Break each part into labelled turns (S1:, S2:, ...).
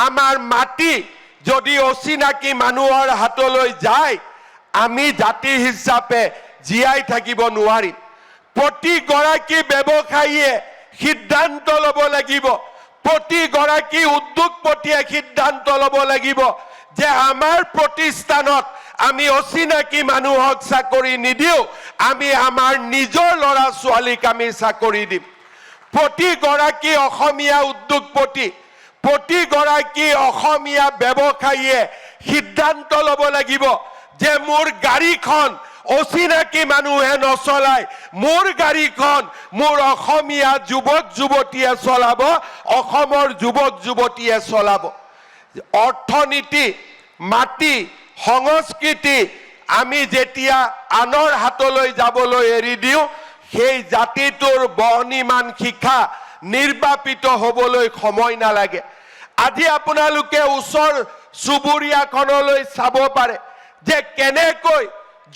S1: আমাৰ মাটি যদি অচিনাকি মানুহৰ হাতলৈ যায় আমি জাতি হিচাপে জীয়াই থাকিব নোৱাৰিম প্ৰতিগৰাকী ব্যৱসায়ীয়ে সিদ্ধান্ত ল'ব লাগিব প্ৰতিগৰাকী উদ্যোগপতিয়ে সিদ্ধান্ত ল'ব লাগিব যে আমাৰ প্ৰতিষ্ঠানত আমি অচিনাকি মানুহক চাকৰি নিদিও আমি আমাৰ নিজৰ ল'ৰা ছোৱালীক আমি চাকৰি দিম প্ৰতিগৰাকী অসমীয়া উদ্যোগপতি প্ৰতিগৰাকী অসমীয়া ব্যৱসায়ীয়ে সিদ্ধান্ত ল'ব লাগিব যে মোৰ গাড়ীখন অচিনাকি মানুহে নচলায় মোৰ গাড়ীখন মোৰ অসমীয়া যুৱক যুৱতীয়ে চলাব অসমৰ যুৱক যুৱতীয়ে চলাব অৰ্থনীতি মাটি সংস্কৃতি আমি যেতিয়া আনৰ হাতলৈ যাবলৈ এৰি দিওঁ সেই জাতিটোৰ বহনীমান শিক্ষা নিৰ্বাপিত হ'বলৈ সময় নালাগে আজি আপোনালোকে ওচৰ চুবুৰীয়াখনলৈ চাব পাৰে যে কেনেকৈ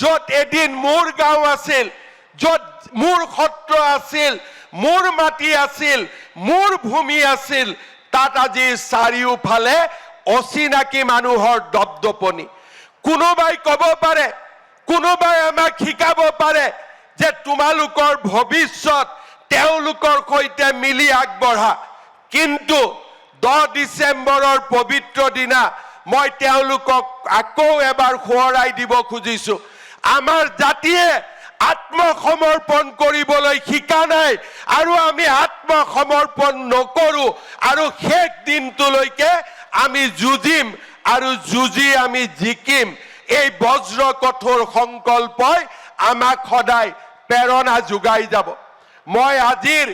S1: য'ত এদিন মোৰ গাঁও আছিল য'ত মোৰ সত্ৰ আছিল মোৰ মাটি আছিল মোৰ ভূমি আছিল তাত আজি চাৰিওফালে অচিনাকি মানুহৰ দপদপনি কোনোবাই ক'ব পাৰে কোনোবাই আমাক শিকাব পাৰে যে তোমালোকৰ ভৱিষ্যত তেওঁলোকৰ সৈতে মিলি আগবঢ়া কিন্তু 10 ডিচেম্বৰৰ পবিত্ৰ দিনা মই তেওঁলোকক আকৌ এবাৰ সোঁৱৰাই দিব খুজিছো আমাৰ জাতিয়ে আত্মসমৰ্পণ কৰিবলৈ শিকা নাই আৰু আমি আত্মসমৰ্পণ নকৰো আৰু শেষ দিনটোলৈকে আমি যুঁজিম আৰু যুঁজি আমি জিকিম এই বজ্ৰ কঠোৰ সংকল্পই আমাক সদায় প্ৰেৰণা যোগাই যাব মই আজিৰ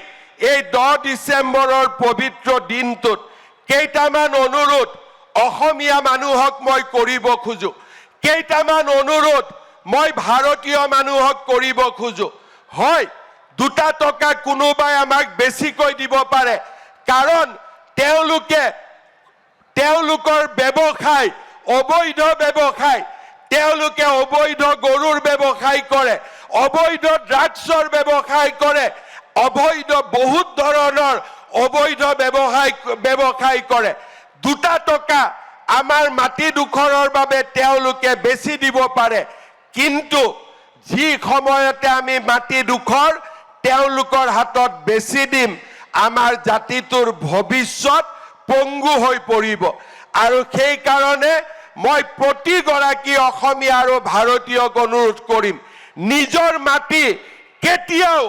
S1: এই 10 ডিচেম্বৰৰ পবিত্ৰ দিনটোত কেইটামান অনুৰোধ অসমীয়া মানুহক মই কৰিব খোজো কেইটামান অনুৰোধ মই ভাৰতীয় মানুহক কৰিব খোজো হয় 2 টকা কোনোবাই আমাক বেছিকৈ দিব পাৰে কাৰণ তেওঁলোকৰ ব্যৱসায় অবৈধ ব্যৱসায় তেওঁলোকে অবৈধ গৰুৰ ব্যৱসায় কৰে অবৈধ ড্ৰাগছৰ ব্যৱসায় কৰে অবৈধ বহুত ধৰণৰ অবৈধ ব্যৱসায় কৰে 2 টকা আমাৰ মাটি দুখৰৰ বাবে তেওঁলোকে বেছি দিব পাৰে কিন্তু যি সময়তে আমি মাটি দুখৰ তেওঁলোকৰ হাতত বেছি দিম আমাৰ জাতিটোৰ ভৱিষ্যত পংগু হৈ পৰিব আৰু সেই কাৰণে মই প্ৰতিগৰাকী অসমীয়া আৰু ভাৰতীয়ক অনুৰোধ কৰিম নিজৰ মাটি কেতিয়াও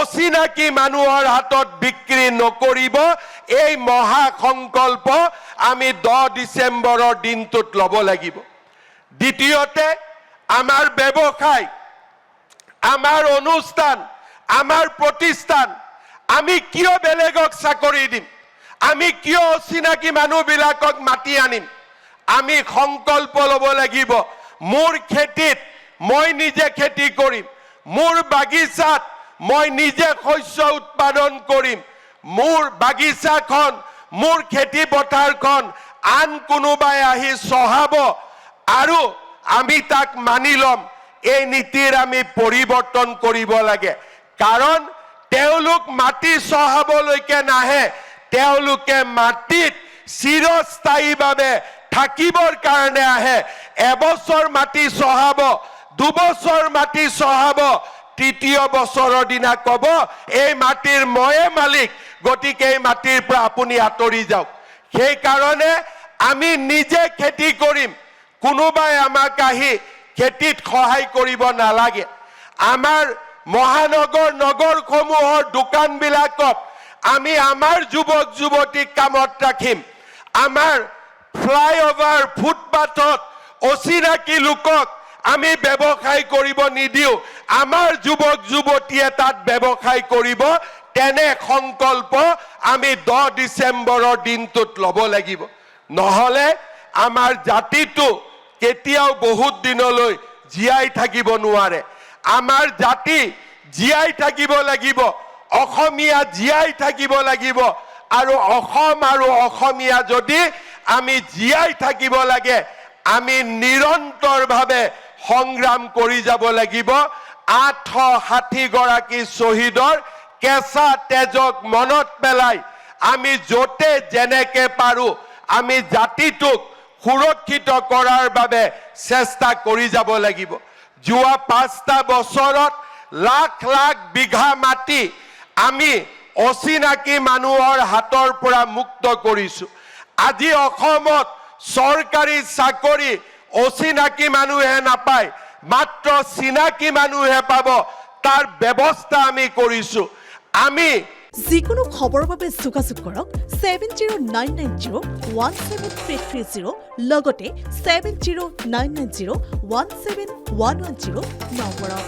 S1: অচিনাকি মানুহৰ হাতত বিক্ৰী নকৰিব এই মহা সংকল্প আমি 10 ডিচেম্বৰৰ দিনটোত ল'ব লাগিব দ্বিতীয়তে আমাৰ ব্যৱসায় আমাৰ অনুষ্ঠান আমাৰ প্ৰতিষ্ঠান আমি কিয় বেলেগক চাকৰি দিম আমি কিয় অচিনাকি মানুহবিলাকক মাতি আনিম আমি সংকল্প ল'ব লাগিব মোৰ খেতিত মই নিজে খেতি কৰিম মোৰ বাগিচাত মই নিজে শস্য উৎপাদন কৰিম মোৰ বাগিচাখন মোৰ খেতি পথাৰখন আন কোনোবাই আহি চহাব আৰু আমি তাক মানি লম এই নীতিৰ আমি পৰিৱৰ্তন কৰিব লাগে কাৰণ তেওঁলোক মাটি চহাবলৈকে নাহে তেওঁলোকে মাটিত চিৰস্থায়ীভাৱে থাকিবৰ কাৰণে আহে এবছৰ মাটি চহাব 2 বছৰ মাটি চহাব 3য় বছৰৰ দিনা ক'ব এই মাটিৰ ময়ে মালিক গতিকে এই মাটিৰ পৰা আপুনি আঁতৰি যাওক সেই কাৰণে আমি নিজে খেতি কৰিম কোনোবাই আমাক আহি খেতিত সহায় কৰিব নালাগে আমাৰ মহানগৰ নগৰসমূহৰ দোকানবিলাকত আমি আমাৰ যুৱক যুৱতীক কামত ৰাখিম আমাৰ ফ্লাইঅভাৰ ফুটপাথত অচিনাকি লোকক আমি ব্যৱসায় কৰিব নিদিও আমাৰ যুৱক যুৱতীয়ে তাত ব্যৱসায় কৰিব তেনে সংকল্প আমি 10 ডিচেম্বৰৰ দিনটোত ল'ব লাগিব নহলে আমাৰ জাতিটো কেতিয়াও বহুত দিনলৈ জীয়াই থাকিব নোৱাৰে আমাৰ জাতি জীয়াই থাকিব লাগিব অসমীয়া জীয়াই থাকিব লাগিব আৰু অসম আৰু অসমীয়া যদি আমি জীয়াই থাকিব লাগে আমি নিৰন্তৰভাৱে সংগ্ৰাম কৰি যাব লাগিব 860 গৰাকী শহীদৰ কেঁচা তেজক মনত পেলাই আমি যতে যেনেকে পাৰো আমি জাতিটোক সুৰক্ষিত কৰাৰ বাবে চেষ্টা কৰি যাব লাগিব যোৱা 5টা বছৰত লাখ লাখ বিঘা মাটি আমি অচিনাকি মানুহৰ হাতৰ পৰা মুক্ত কৰিছো আজি অসমত চৰকাৰী চাকৰি অচিনাকি মানুহে নাপায় মাত্ৰ চিনাকি মানুহে পাব তাৰ ব্যৱস্থা আমি কৰিছো আমি
S2: যিকোনো খবৰৰ বাবে যোগাযোগ কৰক 7099017330 লগতে 7099017110 নম্বৰত